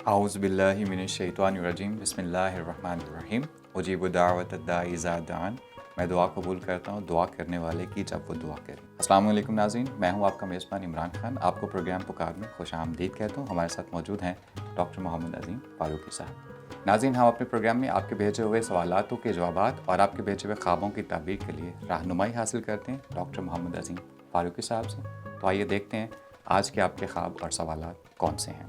اعوذ باللہ من الشیطان الرجیم بسم اللہ الرحمن الرحیم اجیب دعوت الداعی اذا دعان. میں دعا قبول کرتا ہوں دعا کرنے والے کی جب وہ دعا کرے. السلام علیکم ناظرین، میں ہوں آپ کا میزبان عمران خان. آپ کو پروگرام پکار میں خوش آمدید کہتا ہوں. ہمارے ساتھ موجود ہیں ڈاکٹر محمد عظیم فاروقی صاحب. ناظرین، ہم اپنے پروگرام میں آپ کے بھیجے ہوئے سوالاتوں کے جوابات اور آپ کے بھیجے ہوئے خوابوں کی تعبیر کے لیے رہنمائی حاصل کرتے ہیں ڈاکٹر محمد عظیم فاروقی صاحب سے. تو آئیے دیکھتے ہیں آج کے آپ کے خواب اور سوالات کون سے ہیں.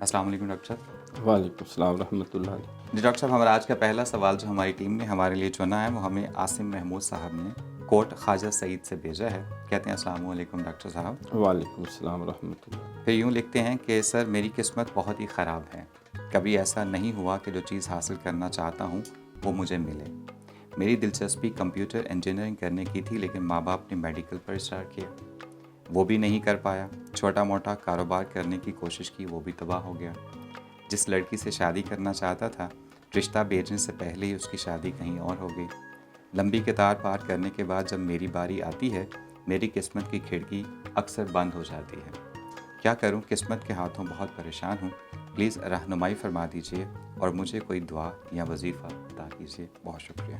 السلام علیکم ڈاکٹر صاحب. وعلیکم السلام ورحمۃ اللہ علیہ. جی ڈاکٹر صاحب، ہمارا آج کا پہلا سوال جو ہماری ٹیم نے ہمارے لیے چنا ہے وہ ہمیں عاصم محمود صاحب نے کوٹ خواجہ سعید سے بھیجا ہے. کہتے ہیں السلام علیکم ڈاکٹر صاحب. وعلیکم السلام ورحمۃ اللہ. پھر یوں لکھتے ہیں کہ سر میری قسمت بہت ہی خراب ہے. کبھی ایسا نہیں ہوا کہ جو چیز حاصل کرنا چاہتا ہوں وہ مجھے ملے. میری دلچسپی کمپیوٹر انجینئرنگ کرنے کی تھی لیکن ماں باپ نے میڈیکل پر اسٹارٹ کیا، وہ بھی نہیں کر پایا. چھوٹا موٹا کاروبار کرنے کی کوشش کی، وہ بھی تباہ ہو گیا. جس لڑکی سے شادی کرنا چاہتا تھا رشتہ بھیجنے سے پہلے ہی اس کی شادی کہیں اور ہو گئی. لمبی قطار پار کرنے کے بعد جب میری باری آتی ہے میری قسمت کی کھڑکی اکثر بند ہو جاتی ہے. کیا کروں؟ قسمت کے ہاتھوں بہت پریشان ہوں. پلیز رہنمائی فرما دیجیے اور مجھے کوئی دعا یا وظیفہ بتا دیجیے. بہت شکریہ.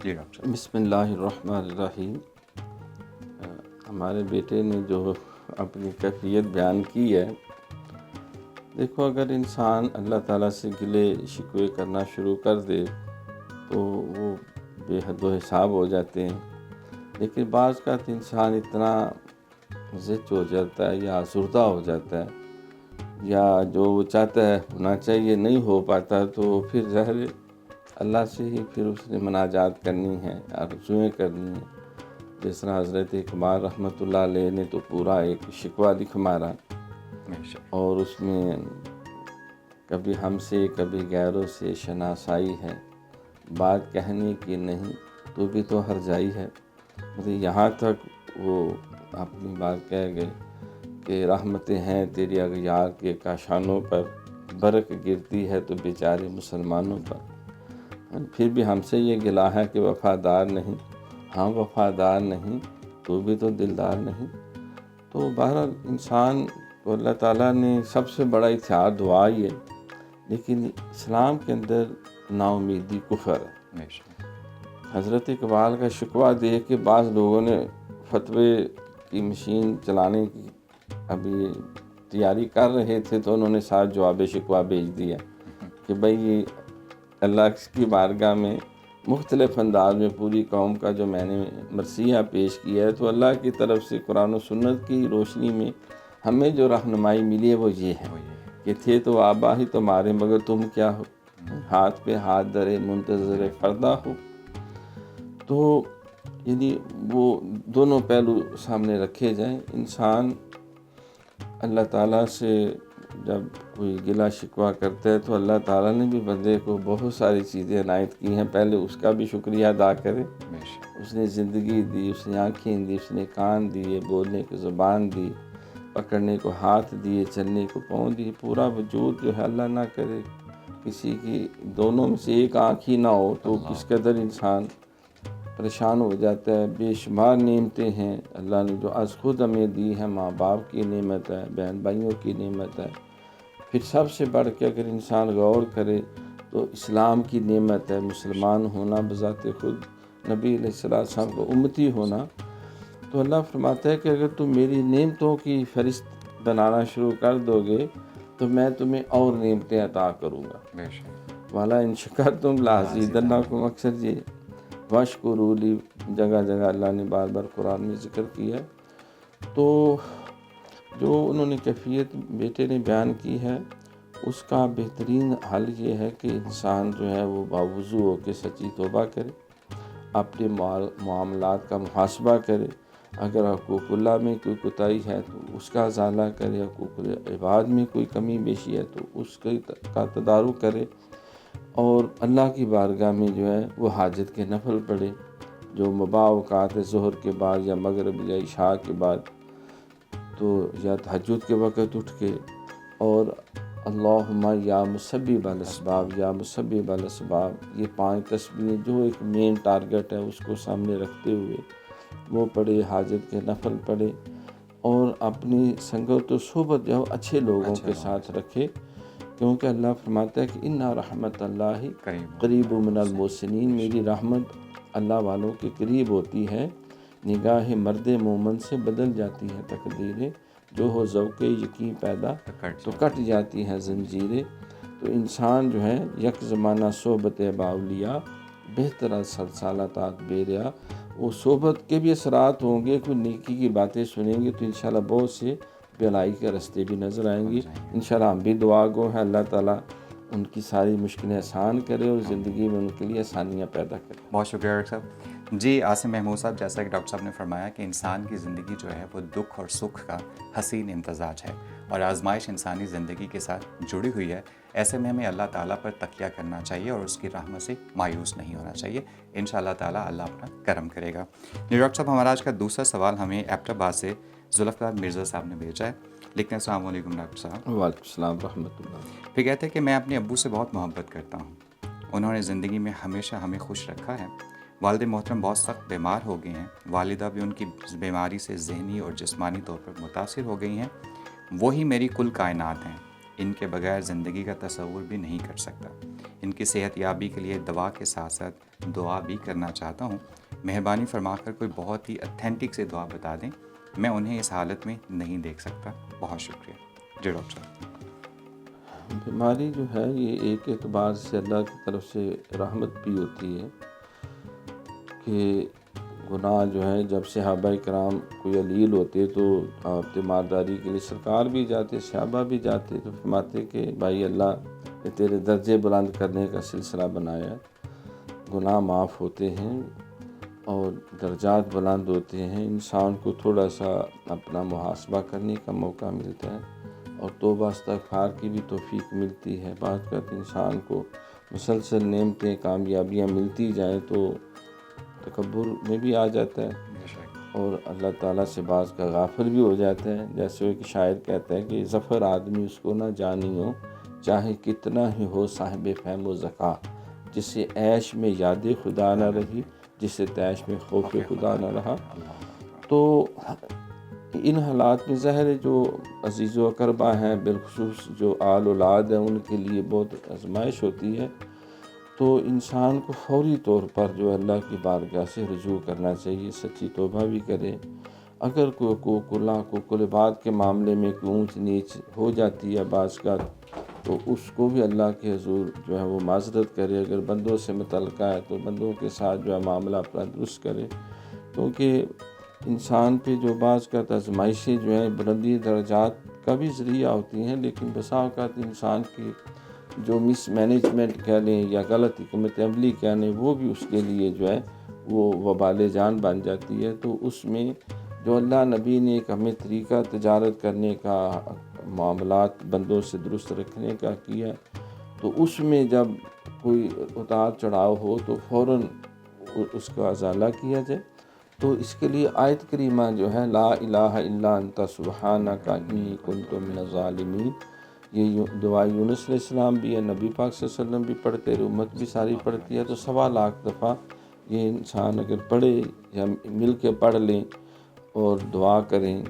جی ڈاکٹر. بسم اللہ الرحمن الرحیم. ہمارے بیٹے نے جو اپنی کیفیت بیان کی ہے، دیکھو اگر انسان اللہ تعالیٰ سے گلے شکوے کرنا شروع کر دے تو وہ بے حد و حساب ہو جاتے ہیں. لیکن بعض کا انسان اتنا زچ ہو جاتا ہے یا آزردہ ہو جاتا ہے یا جو وہ چاہتا ہے ہونا چاہیے نہیں ہو پاتا، تو پھر ظاہر اللہ سے ہی پھر اس نے مناجات کرنی ہے، آرزوئیں کرنی ہیں. جس طرح حضرت اقبال رحمۃ اللہ علیہ نے تو پورا ایک شکوہ لکھ مارا، اور اس میں کبھی ہم سے کبھی غیروں سے شناسائی ہے، بات کہنے کی نہیں تو بھی تو ہر جائی ہے. مطلب یہاں تک وہ اپنی بات کہہ گئے کہ رحمتیں ہیں تیری اغیار کے کاشانوں پر، برق گرتی ہے تو بیچارے مسلمانوں پر. پھر بھی ہم سے یہ گلہ ہے کہ وفادار نہیں. ہاں وفادار نہیں تو بھی تو دلدار نہیں. تو بہرحال انسان کو اللہ تعالیٰ نے سب سے بڑا ہتھیار دعا ہی ہے، لیکن اسلام کے اندر نا امیدی کفر ہے. حضرت اقبال کا شکوہ دیکھ کے بعض لوگوں نے فتوے کی مشین چلانے کی ابھی تیاری کر رہے تھے تو انہوں نے ساتھ جواب شکوہ بھیج دیا کہ بھئی اللہ کی بارگاہ میں مختلف انداز میں پوری قوم کا جو میں نے مرثیہ پیش کیا ہے، تو اللہ کی طرف سے قرآن و سنت کی روشنی میں ہمیں جو رہنمائی ملی ہے وہ یہ ہے کہ تھے تو آبا ہی تمہارے مگر تم کیا ہو، ہاتھ پہ ہاتھ درے منتظر فردہ ہو. تو یعنی وہ دونوں پہلو سامنے رکھے جائیں. انسان اللہ تعالیٰ سے جب کوئی گلہ شکوہ کرتا ہے تو اللہ تعالیٰ نے بھی بندے کو بہت ساری چیزیں عنایت کی ہیں، پہلے اس کا بھی شکریہ ادا کرے. اس نے زندگی دی، اس نے آنکھیں دی، اس نے کان دیے، بولنے کو زبان دی، پکڑنے کو ہاتھ دیے، چلنے کو پاؤں دیے. پورا وجود جو ہے اللہ نہ کرے کسی کی دونوں میں سے ایک آنکھ ہی نہ ہو تو کس قدر انسان پریشان ہو جاتا ہے. بے شمار نعمتیں ہیں اللہ نے جو از خود ہمیں دی ہیں. ماں باپ کی نعمت ہے، بہن بھائیوں کی نعمت ہے. پھر سب سے بڑھ کے اگر انسان غور کرے تو اسلام کی نعمت ہے، مسلمان ہونا بذات خود، نبی علیہ السلام کو امتی ہونا. تو اللہ فرماتا ہے کہ اگر تم میری نعمتوں کی فہرست بنانا شروع کر دو گے تو میں تمہیں اور نعمتیں عطا کروں گا. والا ان شکرتم لازیدنکم، اکثر یہ واشکروا لی جگہ جگہ اللہ نے بار بار قرآن میں ذکر کیا. تو جو انہوں نے کیفیت بیٹے نے بیان کی ہے اس کا بہترین حل یہ ہے کہ انسان جو ہے وہ باوضو ہو کے سچی توبہ کرے، اپنے معاملات کا محاسبہ کرے. اگر حقوق اللہ میں کوئی کوتاہی ہے تو اس کا ازالہ کرے، حقوق عباد میں کوئی کمی بیشی ہے تو اس کا تدارک کرے، اور اللہ کی بارگاہ میں جو ہے وہ حاجت کے نفل پڑھے جو مباح اوقات ہے، ظہر کے بعد یا مغرب یا عشاء کے بعد، تو یا تہجد کے وقت اٹھ کے، اور اللہم یا مسبب الاسباب یا مسبب الاسباب، یہ 5 تسبیحیں جو ایک مین ٹارگٹ ہے اس کو سامنے رکھتے ہوئے وہ پڑھے، حاجت کے نفل پڑھے، اور اپنی سنگت و صحبت جو اچھے لوگوں کے ساتھ رکھے کیونکہ اللہ فرماتا ہے کہ ان رحمت اللہ قریب من المحسنین، میری رحمت اللہ والوں کے قریب ہوتی ہے، نگاہ مرد مومن سے بدل جاتی ہے تقدیریں، جو ہو ذوق یقین پیدا تو کٹ جاتی ہیں زنجیریں۔ تو انسان جو ہے یک زمانہ صحبت باولیاء، بہتر سلسالات بیریا، وہ صحبت کے بھی اثرات ہوں گے، کوئی نیکی کی باتیں سنیں گے تو انشاءاللہ بہت سے بھلائی کے راستے بھی نظر آئیں گے۔ انشاءاللہ ہم بھی دعا گو ہیں اللہ تعالیٰ ان کی ساری مشکلیں آسان کرے اور زندگی میں ان کے لیے آسانیاں پیدا کرے۔ بہت شکریہ ڈاکٹر صاحب۔ جی عاصم محمود صاحب، جیسا کہ ڈاکٹر صاحب نے فرمایا کہ انسان کی زندگی جو ہے وہ دکھ اور سکھ کا حسین امتزاج ہے، اور آزمائش انسانی زندگی کے ساتھ جڑی ہوئی ہے۔ ایسے میں ہمیں اللہ تعالیٰ پر تکیہ کرنا چاہیے اور اس کی رحمت سے مایوس نہیں ہونا چاہیے۔ انشاءاللہ تعالیٰ اللہ اپنا کرم کرے گا۔ ڈاکٹر صاحب، ہمارا آج کا دوسرا سوال ہمیں ایبٹ آباد سے ذوالفقار مرزا صاحب نے بھیجا ہے۔ لکھتے ہیں السلام علیکم ڈاکٹر صاحب۔ وعلیکم السلام ورحمۃ اللہ۔ پھر کہتے ہیں کہ میں اپنے ابو سے بہت محبت کرتا ہوں، انہوں نے زندگی میں ہمیشہ ہمیں خوش رکھا ہے۔ والد محترم بہت سخت بیمار ہو گئے ہیں، والدہ بھی ان کی بیماری سے ذہنی اور جسمانی طور پر متاثر ہو گئی ہیں۔ وہی میری کل کائنات ہیں، ان کے بغیر زندگی کا تصور بھی نہیں کر سکتا۔ ان کی صحت یابی کے لیے دوا کے ساتھ ساتھ دعا بھی کرنا چاہتا ہوں۔ مہربانی فرما کر کوئی بہت ہی اتھینٹک سے دعا بتا دیں، میں انہیں اس حالت میں نہیں دیکھ سکتا۔ بہت شکریہ۔ جی ڈاکٹر صاحب۔ بیماری جو ہے یہ ایک اعتبار سے اللہ کی طرف سے رحمت بھی ہوتی ہے کہ گناہ جو ہے، جب صحابہ کرام کوئی علیل ہوتے تو آپ تیمارداری کے لیے سرکار بھی جاتے، صحابہ بھی جاتے، تو فرماتے کہ بھائی اللہ نے تیرے درجے بلند کرنے کا سلسلہ بنایا ہے، گناہ معاف ہوتے ہیں اور درجات بلند ہوتے ہیں، انسان کو تھوڑا سا اپنا محاسبہ کرنے کا موقع ملتا ہے اور توبہ استغفار کی بھی توفیق ملتی ہے۔ بعض اوقات انسان کو مسلسل نعمتیں کامیابیاں ملتی جائیں تو تکبر میں بھی آ جاتا ہے اور اللہ تعالیٰ سے بعض کا غافل بھی ہو جاتا ہے۔ جیسے وہ کہ شاعر کہتا ہے کہ ظفر آدمی اس کو نہ جانی ہو، چاہے کتنا ہی ہو صاحب فہم و ذکا، جسے عیش میں یاد خدا نہ رہی، جسے تیش میں خوف خدا نہ رہا۔ تو ان حالات میں ظاہر ہے جو عزیز و اقربا ہیں، بالخصوص جو آل اولاد ہیں، ان کے لیے بہت آزمائش ہوتی ہے۔ تو انسان کو فوری طور پر جو اللہ کی بارگاہ سے رجوع کرنا چاہیے، سچی توبہ بھی کرے۔ اگر کوئی حقوق العباد کے معاملے میں کوئی اونچ نیچ ہو جاتی ہے بعض کا، تو اس کو بھی اللہ کے حضور جو ہے وہ معذرت کرے۔ اگر بندوں سے متعلقہ ہے تو بندوں کے ساتھ جو ہے معاملہ اپنا درست کرے، کیونکہ انسان پہ جو بعض کا آزمائشیں جو ہیں بلندی درجات کا بھی ذریعہ ہوتی ہیں، لیکن بسا اوقات انسان کی جو مس مینجمنٹ کہہ لیں یا غلط حکمت عملی کہہ لیں، وہ بھی اس کے لیے جو ہے وہ وبال جان بن جاتی ہے۔ تو اس میں جو اللہ نبی نے ایک ہمیں طریقہ تجارت کرنے کا، معاملات بندوں سے درست رکھنے کا کیا، تو اس میں جب کوئی اتار چڑھاؤ ہو تو فوراً اس کا ازالہ کیا جائے۔ تو اس کے لیے آیت کریمہ جو ہے لا الہ الا انت سبحانک انی کنت من الظالمین، یہ دعا یونس علیہ السلام بھی ہے، نبی پاک صلی اللہ علیہ وسلم بھی پڑھتے رہے، امت بھی ساری پڑھتی ہے۔ تو 1.25 دفعہ یہ انسان اگر پڑھے یا مل کے پڑھ لیں اور دعا کریں،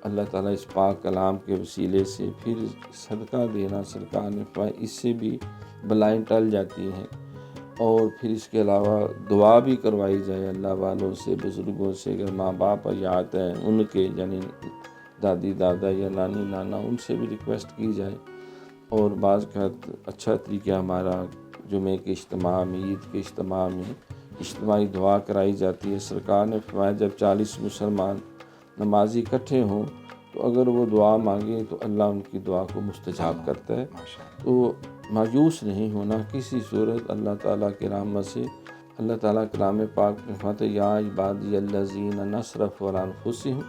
اللہ تعالیٰ اس پاک کلام کے وسیلے سے پھر صدقہ دینا، سرکار نے فرمایا اس سے بھی بلائیں ٹل جاتی ہیں۔ اور پھر اس کے علاوہ دعا بھی کروائی جائے اللہ والوں سے، بزرگوں سے، اگر ماں باپ حیات ہیں ان کے، یعنی دادی دادا یا نانی نانا، ان سے بھی ریکویسٹ کی جائے۔ اور بعض کا اچھا طریقہ ہمارا جمعے کے اجتماع میں، عید کے اجتماع میں اجتماعی دعا کرائی جاتی ہے۔ سرکار نے فرمایا جب 40 مسلمان نمازی اکٹھے ہوں تو اگر وہ دعا مانگیں تو اللہ ان کی دعا کو مستجاب کرتا ہے۔ تو مایوس نہیں ہونا کسی صورت اللہ تعالیٰ کے رحمت سے۔ اللہ تعالیٰ کلام پاک میں فرماتا ہے یا عبادی الذین اسرفوا علی انفسہم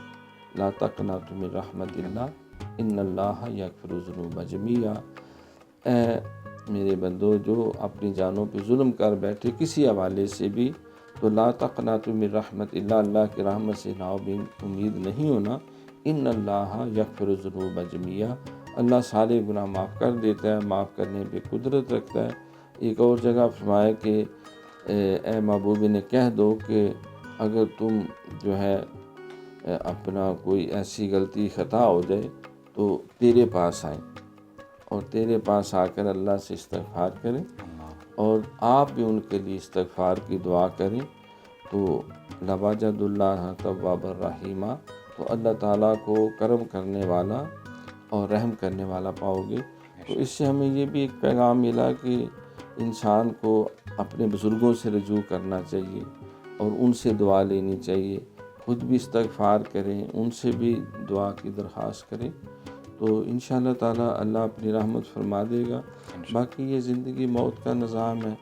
لا تقنطوا من رحمت اللہ ان اللہ یغفر الذنوب جميعا، اے میرے بندو جو اپنی جانوں پہ ظلم کر بیٹھے کسی حوالے سے بھی، تو لا تقنطوا من رحمت اللہ، اللہ کی رحمت سے نا امید نہیں ہونا۔ ان اللہ یغفر الذنوب جميعا، اللہ سارے گناہ معاف کر دیتا ہے، معاف کرنے پہ قدرت رکھتا ہے۔ ایک اور جگہ فرمایا کہ اے محبوب نے کہہ دو کہ اگر تم جو ہے اپنا کوئی ایسی غلطی خطا ہو جائے تو تیرے پاس آئیں اور تیرے پاس آ کر اللہ سے استغفار کریں اللہ اور آپ بھی ان کے لیے استغفار کی دعا کریں تو لوجد اللہ تواب الرحیمہ، تو اللہ تعالیٰ کو کرم کرنے والا اور رحم کرنے والا پاؤ گے۔ تو اس سے ہمیں یہ بھی ایک پیغام ملا کہ انسان کو اپنے بزرگوں سے رجوع کرنا چاہیے اور ان سے دعا لینی چاہیے، خود بھی استغفار کریں، ان سے بھی دعا کی درخواست کریں، تو انشاءاللہ تعالیٰ اللہ اپنی رحمت فرما دے گا۔ باقی یہ زندگی موت کا نظام ہے،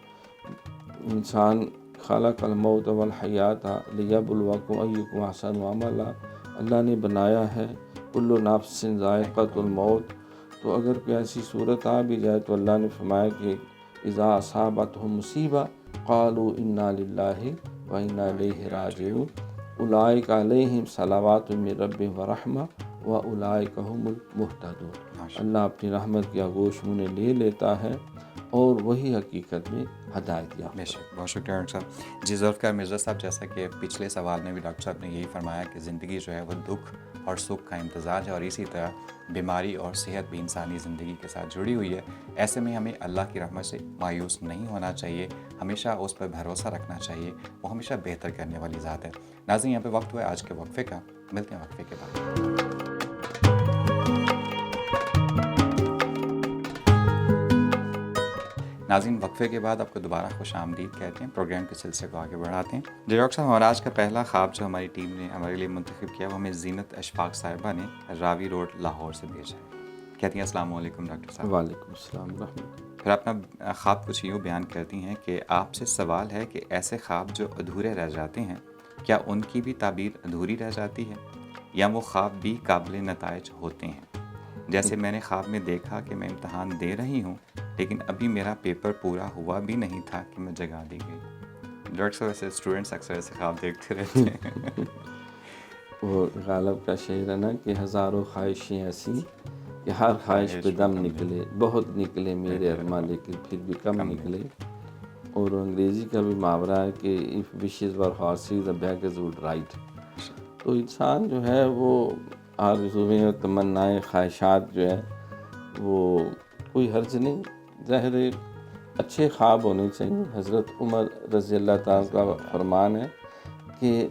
انسان خلق الموت والحیات لیبلوکم ایکم احسن عملا، اللہ نے بنایا ہے کل نفس ذائقۃ الموت، تو اگر کوئی ایسی صورت آ بھی جائے تو اللہ نے فرمایا کہ اذا اصابتہم مصیبہ قالوا انا للہ و انا الیہ راجعون اولئک علیہم صلوات من ربہم ورحمہ واولئک هم المہتدون۔ اللہ اپنی رحمت کی آغوش منہ لے لیتا ہے اور وہی حقیقت میں ہدایت یافتہ۔ بے شک، بہت شکریہ ڈاکٹر صاحب۔ جی ذوالفقار مرزا صاحب، جیسا کہ پچھلے سوال میں بھی ڈاکٹر صاحب نے یہی فرمایا کہ زندگی جو ہے وہ دکھ اور سکھ کا امتزاج ہے، اور اسی طرح بیماری اور صحت بھی انسانی زندگی کے ساتھ جڑی ہوئی ہے۔ ایسے میں ہمیں اللہ کی رحمت سے مایوس نہیں ہونا چاہیے، ہمیشہ اس پر بھروسہ رکھنا چاہیے، وہ ہمیشہ بہتر کرنے والی ذات ہے۔ ناظرین، یہاں پہ وقت ہوا ہے آج کے وقفے کا، ملتے ہیں وقفے کے بعد۔ ناظرین، وقفے کے بعد آپ کو دوبارہ خوش آمدید کہتے ہیں، پروگرام کے سلسلے کو آگے بڑھاتے ہیں۔ جی ڈاکٹر صاحب، ہمارا آج کا پہلا خواب جو ہماری ٹیم نے ہمارے لیے منتخب کیا وہ ہمیں زینت اشفاق صاحبہ نے راوی روڈ لاہور سے بھیجا ہے۔ کہتی ہیں السلام علیکم ڈاکٹر صاحب۔ وعلیکم السلام ورحمۃ اللہ۔ پھر اپنا خواب کچھ یوں بیان کرتی ہیں کہ آپ سے سوال ہے کہ ایسے خواب جو ادھورے رہ جاتے ہیں، کیا ان کی بھی تعبیر ادھوری رہ جاتی ہے یا وہ خواب بھی قابل نتائج ہوتے ہیں؟ جیسے میں نے خواب میں دیکھا کہ میں امتحان دے رہی ہوں لیکن ابھی میرا پیپر پورا ہوا بھی نہیں تھا کہ میں جگا دی گئی۔ ڈاکٹر صاحب، ایسے اسٹوڈنٹس اکثر ایسے خواب دیکھتے رہتے ہیں۔ وہ غالب کا شعر ہے نا کہ ہزاروں خواہشیں ایسی کہ ہر خواہش پہ دم نکلے، بہت نکلے میرے ارماں لیکن پھر بھی کم نکلے۔ اور انگریزی کا بھی محاورہ ہے کہ if wishes were horses the beggars would ride۔ تو انسان جو ہے وہ آرزویں اور تمنائیں خواہشات جو ہے وہ کوئی حرج نہیں، ظاہر ہے اچھے خواب ہونے چاہیے۔ حضرت عمر رضی اللہ تعالیٰ کا فرمان ہے کہ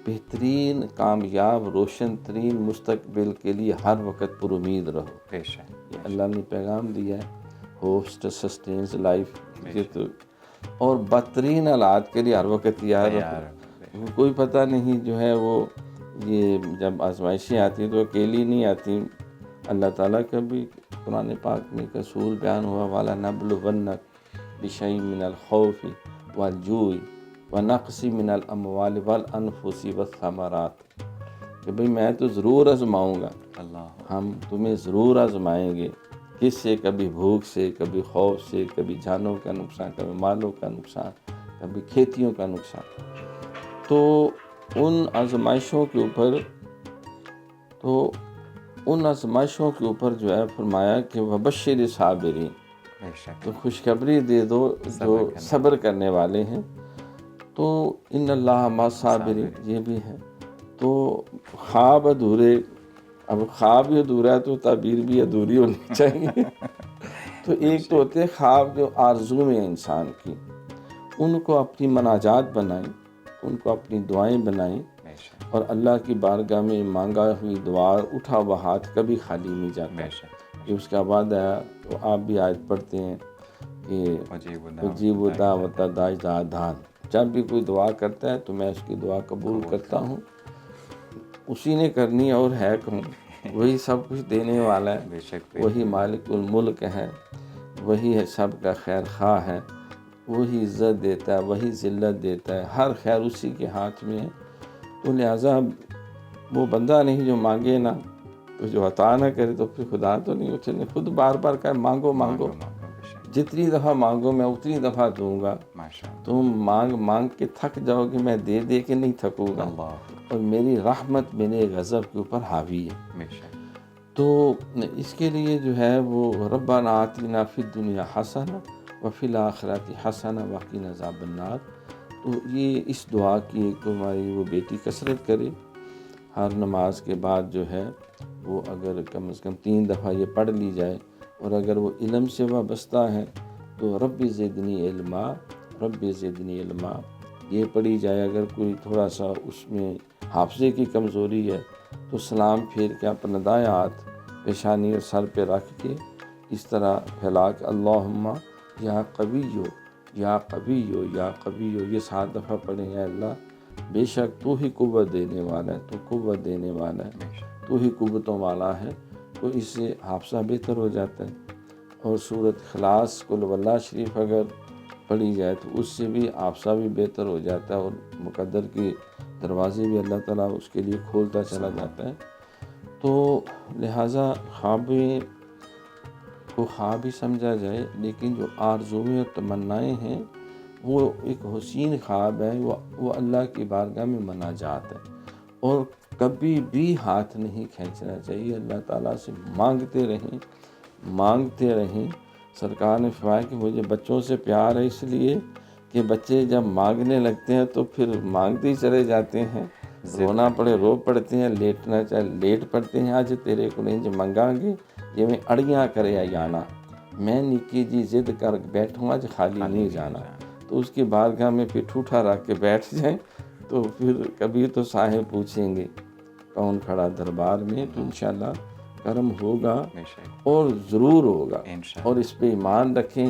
بہترین کامیاب روشن ترین مستقبل کے لیے ہر وقت پر امید رہو۔ بے شک، اللہ نے پیغام دیا ہے، ہوسٹ سسٹینز لائف، تو اور بدترین حالات کے لیے ہر وقت تیار رہو۔ کوئی پتہ نہیں جو ہے وہ یہ جب آزمائشیں آتی ہیں تو اکیلی نہیں آتی، اللہ تعالیٰ کا بھی قرآن پاک میں ایک اصول بیان ہوا، وَلَنَبْلُوَنَّکُم بِشَیْءٍ مِّنَ الْخَوْفِ وَالْجُوعِ وَنَقْصٍ مِّنَ الْأَمْوَالِ وَالْأَنفُسِ وَالثَّمَرَاتِ، کہ بھئی میں تو ضرور آزماؤں گا، ہم تمہیں ضرور آزمائیں گے۔ کس سے؟ کبھی بھوک سے، کبھی خوف سے، کبھی جانوں کا نقصان، کبھی مالوں کا نقصان، کبھی کھیتیوں کا نقصان۔ تو ان آزمائشوں کے اوپر جو ہے فرمایا کہ وَبَشِّرِ الصَّابِرِينَ، تو خوشخبری دے دو جو صبر کرنے والے ہیں۔ تو ان اللہ مع الصابرین، یہ بھی ہے۔ تو خواب ادھورے، اب خواب ہی ادھورا ہے تو تعبیر بھی ادھوری ہونی چاہیے۔ تو ایک تو ہوتے خواب جو آرزو میں انسان کی، ان کو اپنی مناجات بنائیں، ان کو اپنی دعائیں بنائیں، اور اللہ کی بارگاہ میں مانگا ہوئی دعا، اٹھا ہوا ہاتھ کبھی خالی نہیں جاتا۔ کہ اس کا بعد آیا تو آپ بھی آیت پڑھتے ہیں کہ اجیب دعوت داعی اذا دعان، جب بھی کوئی دعا کرتا ہے تو میں اس کی دعا قبول کرتا ہوں۔ اسی نے کرنی ہے اور ہے کون، وہی سب کچھ دینے والا ہے، وہی مالک الملک ہے، وہی ہے سب کا خیر خواہ ہے، وہی عزت دیتا ہے، وہی ذلت دیتا ہے، ہر خیر اسی کے ہاتھ میں ہے۔ تو لہٰذا وہ بندہ نہیں جو مانگے نا، تو جو عطا نہ کرے تو پھر خدا تو نہیں، اس نے خود بار بار کہا مانگو مانگو، جتنی دفعہ مانگو میں اتنی دفعہ دوں گا۔ تم مانگ مانگ کے تھک جاؤ گے، میں دے دے کے نہیں تھکوں گا، اور میری رحمت میرے غضب کے اوپر حاوی ہے۔ تو اس کے لیے جو ہے وہ ربنا آتنا فی الدنیا حسنہ وفی الآخرۃ حسنہ وقنا عذاب النار۔ تو یہ اس دعا کی ایک تو ہماری وہ بیٹی کثرت کرے، ہر نماز کے بعد جو ہے وہ اگر کم از کم 3 دفعہ یہ پڑھ لی جائے، اور اگر وہ علم سے وابستہ ہیں تو رب زدنی علما، رب زدنی علما یہ پڑھی جائے۔ اگر کوئی تھوڑا سا اس میں حافظے کی کمزوری ہے تو سلام پھیر کے اپنا دائیں ہاتھ پیشانی اور سر پہ رکھ کے اس طرح پھیلا کے اللہم یا قویو یا قویو یا قویو یہ 7 دفعہ پڑھیں۔ اے اللہ بے شک تو ہی قوت دینے والا ہے، تو قوت دینے والا ہے، تو ہی قوتوں والا ہے، تو اس سے حافظہ بہتر ہو جاتا ہے۔ اور سورۃ اخلاص قل واللہ شریف اگر پڑھی جائے تو اس سے بھی حافظہ بھی بہتر ہو جاتا ہے، اور مقدر کے دروازے بھی اللہ تعالیٰ اس کے لیے کھولتا چلا جاتا ہے۔ تو لہٰذا خواب کو خواب ہی سمجھا جائے، لیکن جو آرزویں اور تمنائیں ہیں وہ ایک حسین خواب ہے، وہ اللہ کی بارگاہ میں مناجات ہے، اور کبھی بھی ہاتھ نہیں کھینچنا چاہیے، اللہ تعالیٰ سے مانگتے رہیں، مانگتے رہیں۔ سرکار نے فرمایا کہ مجھے بچوں سے پیار ہے اس لیے کہ بچے جب مانگنے لگتے ہیں تو پھر مانگتے ہی چلے جاتے ہیں، رونا پڑے رو پڑتے ہیں، لیٹنا چاہے لیٹ پڑتے ہیں۔ آج تیرے کو نہیں جو منگا گے یہ میں اڑیاں کرے آنا، میں نکی جی ضد کر بیٹھوں آج خالی نہیں جانا۔ تو اس کی بارگاہ میں پھر ٹھوٹا رکھ کے بیٹھ جائیں تو پھر کبھی تو صاحب پوچھیں گے کون کھڑا دربار میں، تو انشاءاللہ کرم ہوگا اور ضرور ہوگا، اور اس پہ ایمان رکھیں،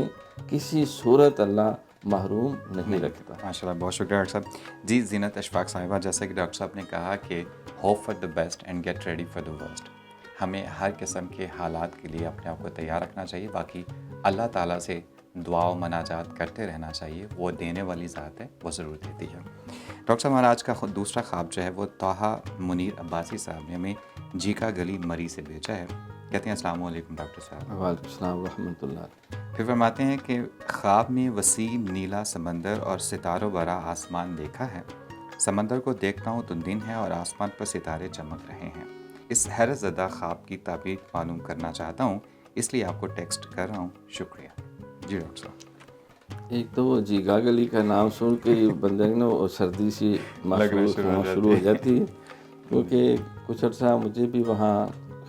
کسی صورت اللہ محروم نہیں رکھتا۔ ماشاءاللہ، بہت شکریہ ڈاکٹر صاحب۔ جی زینت اشفاق صاحبہ، جیسا کہ ڈاکٹر صاحب نے کہا کہ hope for the best and get ready for the worst, ہمیں ہر قسم کے حالات کے لیے اپنے آپ کو تیار رکھنا چاہیے، باقی اللہ تعالیٰ سے دعا و مناجات کرتے رہنا چاہیے، وہ دینے والی ذات ہے، وہ ضرور دیتی ہے۔ ڈاکٹر صاحب ہمارا آج کا دوسرا خواب جو ہے وہ طٰہٰ منیر عباسی صاحب نے ہمیں جیکا گلی مری سے بھیجا ہے۔ کہتے ہیں السلام علیکم ڈاکٹر صاحب۔ وعلیکم السلام ورحمۃ اللہ۔ پھر فرماتے ہیں کہ خواب میں وسیع نیلا سمندر اور ستاروں بھرا آسمان دیکھا ہے، سمندر کو دیکھتا ہوں تو دن ہے اور آسمان پر ستارے چمک رہے ہیں۔ اس حیرت زدہ خواب کی تعبیر معلوم کرنا چاہتا ہوں، اس لیے آپ کو ٹیکسٹ کر رہا ہوں، شکریہ۔ جی ڈاکٹر صاحب۔ ایک تو وہ جیگا گلی کا نام سن کے بندے نے وہ سردی سی محسوس ہونا شروع ہو جاتی ہے، کیونکہ کچھ عرصہ مجھے بھی وہاں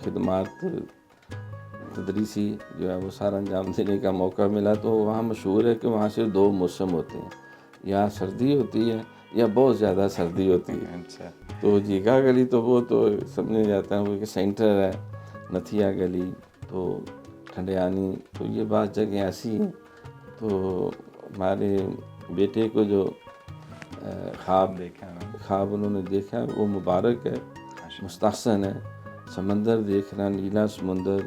خدمات تدریسی جو ہے وہ سارا انجام دینے کا موقع ملا، تو وہاں مشہور ہے کہ وہاں سے 2 موسم ہوتے ہیں، یا سردی ہوتی ہے یا بہت زیادہ سردی ہوتی ہے۔ تو جیگا گلی تو وہ تو سمجھا جاتا ہے وہ کہ سینٹر ہے، نتھیا گلی تو ٹھنڈیانی، تو یہ بعض جگہیں ایسی ہیں۔ تو ہمارے بیٹے کو جو خواب انہوں نے دیکھا وہ مبارک ہے، مستحسن ہے۔ سمندر دیکھنا، نیلا سمندر،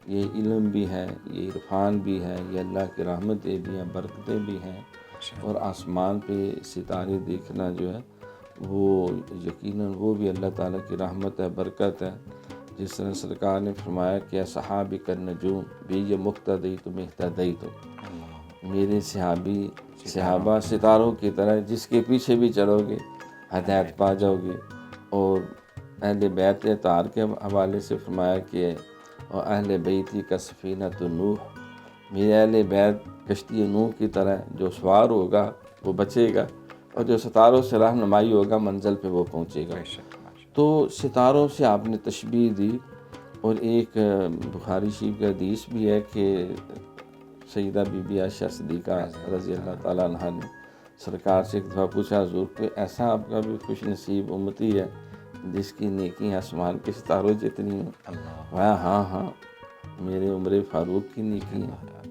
یہ علم بھی ہے، یہ عرفان بھی ہے، یہ اللہ کی رحمتیں بھی ہیں، برکتیں بھی ہیں، اور آسمان پہ ستارے دیکھنا جو ہے وہ یقیناً وہ بھی اللہ تعالیٰ کی رحمت ہے، برکت ہے۔ جس طرح سرکار نے فرمایا کہ صحابی کا نجوم بھی یہ مقتدی تم اہتدی تو، میرے صحابہ ستاروں کی طرح جس کے پیچھے بھی چلو گے ہدایت پا جاؤ گے۔ اور اہل بیت اطہار کے حوالے سے فرمایا کہ اور اہل بیتی کا سفینۃ نوح، میرے اہل بیت کشتی نوح کی طرح، جو سوار ہوگا وہ بچے گا، اور جو ستاروں سے رہنمائی ہوگا منزل پہ وہ پہنچے گا۔ تو ستاروں سے آپ نے تشبیہ دی، اور ایک بخاری شریف کا حدیث بھی ہے کہ سیدہ بی بی عائشہ صدیقہ رضی اللہ تعالیٰ عنہ نے سرکار سے ایک دفعہ پوچھا حضور کہ ایسا آپ کا بھی خوش نصیب امتی ہے جس کی نیکی آسمان کے ستاروں جتنی ہیں؟ ہاں میرے عمر فاروق کی نیکی ہیں۔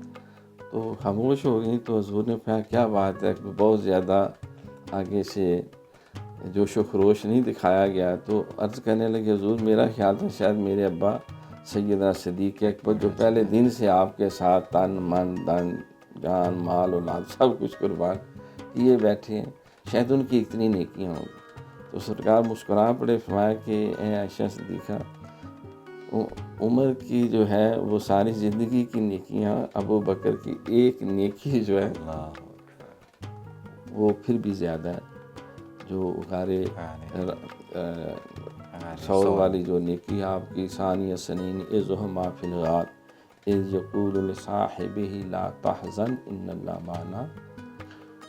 تو خاموش ہو گئی، تو حضور نے کہا کیا بات ہے، بہت زیادہ آگے سے جوش و خروش نہیں دکھایا گیا۔ تو عرض کرنے لگے حضور میرا خیال تھا شاید میرے ابا سیدنا صدیق اکبر جو پہلے دن سے آپ کے ساتھ تن من دن جان مال اولاد سب کچھ قربان کیے بیٹھے ہیں، شاید ان کی اتنی نیکیاں ہوں گی۔ تو سرکار مسکرا پڑے، فرمایا کہ اے عائشہ صدیقہ، عمر کی جو ہے وہ ساری زندگی کی نیکیاں ابو بکر کی ایک نیکی جو ہے وہ پھر بھی زیادہ ہے، جو غارے سور والی جو نیکی آپ کی ثانی سنین اذہما فی الغار اذ یقول لصاحبہ لا تحزن ان اللہ معنا،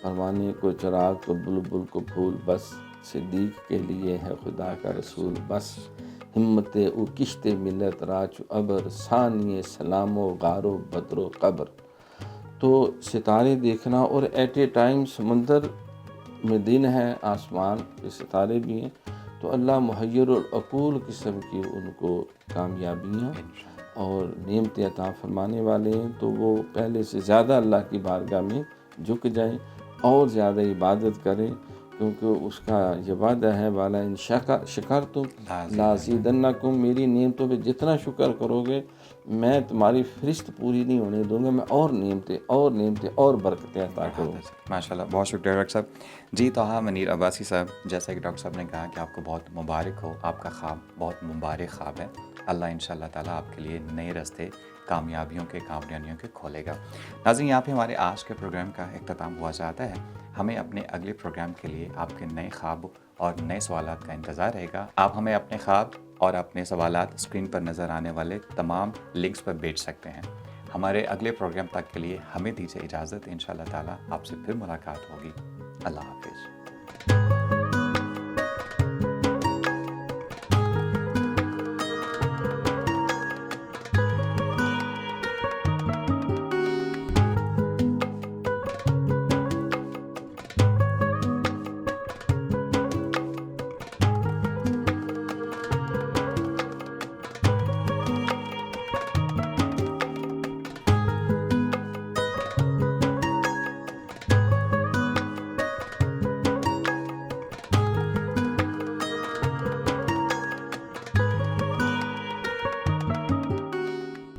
پروانے کو چراغ تو بلبل کو پھول، بس صدیق کے لیے ہے خدا کا رسول، بس ہمت او کشت ملت راچ ابر ثانی سلام و غار و بدر و قبر. تو ستارے دیکھنا، اور ایٹ اے ٹائم سمندر میں دن ہے، آسمان پہ ستارے بھی ہیں، تو اللہ محیر العقول قسم کی ان کو کامیابیاں اور نعمتیں عطا فرمانے والے ہیں. تو وہ پہلے سے زیادہ اللہ کی بارگاہ میں جھک جائیں اور زیادہ عبادت کریں، کیونکہ اس کا یہ وعدہ ہے والا ان شکرتم لازیدنکم، میری نعمتوں پہ جتنا شکر کرو گے میں تمہاری فہرست پوری نہیں ہونے دوں گا، میں اور نعمتیں اور برکتیں عطا کروں گا. ماشاء اللہ، بہت شکریہ ڈاکٹر صاحب. جی طه منیر عباسی صاحب، جیسا کہ ڈاکٹر صاحب نے کہا کہ آپ کو بہت مبارک ہو، آپ کا خواب بہت مبارک خواب ہے. اللہ انشاءاللہ تعالیٰ آپ کے لیے نئے راستے کامیابیوں کے، کامیابیوں کے کھولے گا. ناظرین، یہاں پہ ہمارے آج کے پروگرام کا اختتام ہوا جاتا ہے. ہمیں اپنے اگلے پروگرام کے لیے آپ کے نئے خواب اور نئے سوالات کا انتظار رہے گا. آپ ہمیں اپنے خواب اور اپنے سوالات اسکرین پر نظر آنے والے تمام لنکس پر بھیج سکتے ہیں. ہمارے اگلے پروگرام تک کے لیے ہمیں دیجیے اجازت. انشاءاللہ تعالیٰ آپ سے پھر ملاقات ہوگی. اللہ حافظ.